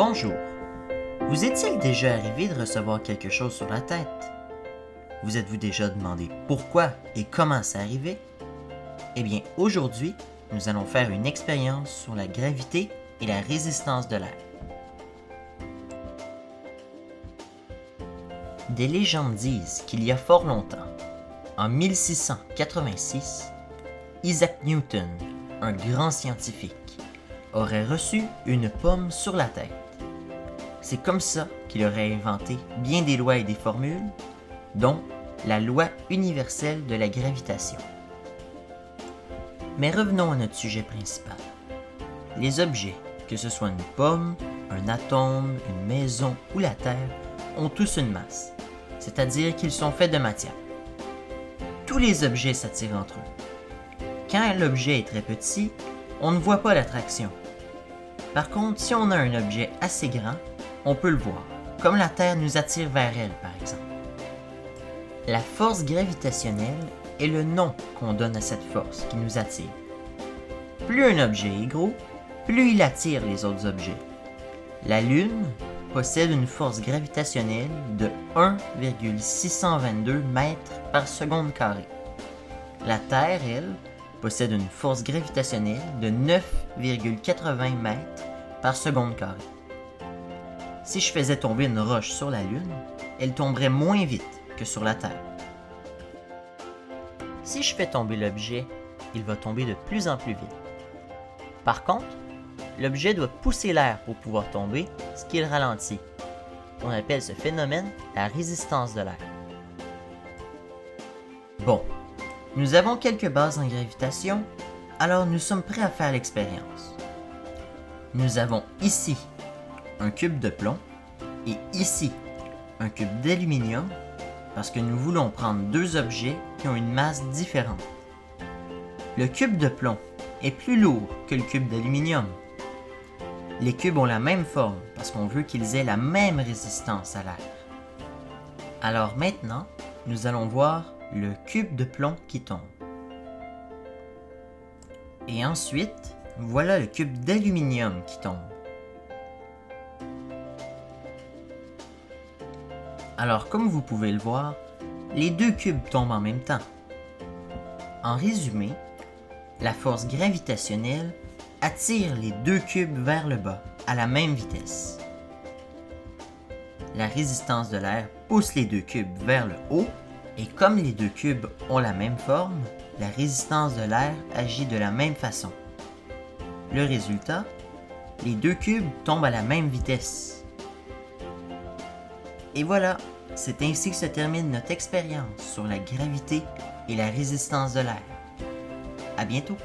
Bonjour. Vous est-il déjà arrivé de recevoir quelque chose sur la tête? Vous êtes-vous déjà demandé pourquoi et comment c'est arrivé? Eh bien, aujourd'hui, nous allons faire une expérience sur la gravité et la résistance de l'air. Des légendes disent qu'il y a fort longtemps, en 1686, Isaac Newton, un grand scientifique, aurait reçu une pomme sur la tête. C'est comme ça qu'il aurait inventé bien des lois et des formules, dont la loi universelle de la gravitation. Mais revenons à notre sujet principal. Les objets, que ce soit une pomme, un atome, une maison ou la Terre, ont tous une masse, c'est-à-dire qu'ils sont faits de matière. Tous les objets s'attirent entre eux. Quand l'objet est très petit, on ne voit pas l'attraction. Par contre, si on a un objet assez grand, on peut le voir, comme la Terre nous attire vers elle, par exemple. La force gravitationnelle est le nom qu'on donne à cette force qui nous attire. Plus un objet est gros, plus il attire les autres objets. La Lune possède une force gravitationnelle de 1,622 mètres par seconde carrée. La Terre, elle, possède une force gravitationnelle de 9,80 mètres par seconde carrée. Si je faisais tomber une roche sur la Lune, elle tomberait moins vite que sur la Terre. Si je fais tomber l'objet, il va tomber de plus en plus vite. Par contre, l'objet doit pousser l'air pour pouvoir tomber, ce qui le ralentit. On appelle ce phénomène la résistance de l'air. Bon, nous avons quelques bases en gravitation, alors nous sommes prêts à faire l'expérience. Nous avons ici un cube de plomb et ici un cube d'aluminium parce que nous voulons prendre deux objets qui ont une masse différente. Le cube de plomb est plus lourd que le cube d'aluminium. Les cubes ont la même forme parce qu'on veut qu'ils aient la même résistance à l'air. Alors maintenant, nous allons voir le cube de plomb qui tombe. Et ensuite, voilà le cube d'aluminium qui tombe. Alors, comme vous pouvez le voir, les deux cubes tombent en même temps. En résumé, la force gravitationnelle attire les deux cubes vers le bas à la même vitesse. La résistance de l'air pousse les deux cubes vers le haut et comme les deux cubes ont la même forme, la résistance de l'air agit de la même façon. Le résultat, les deux cubes tombent à la même vitesse. Et voilà, c'est ainsi que se termine notre expérience sur la gravité et la résistance de l'air. À bientôt!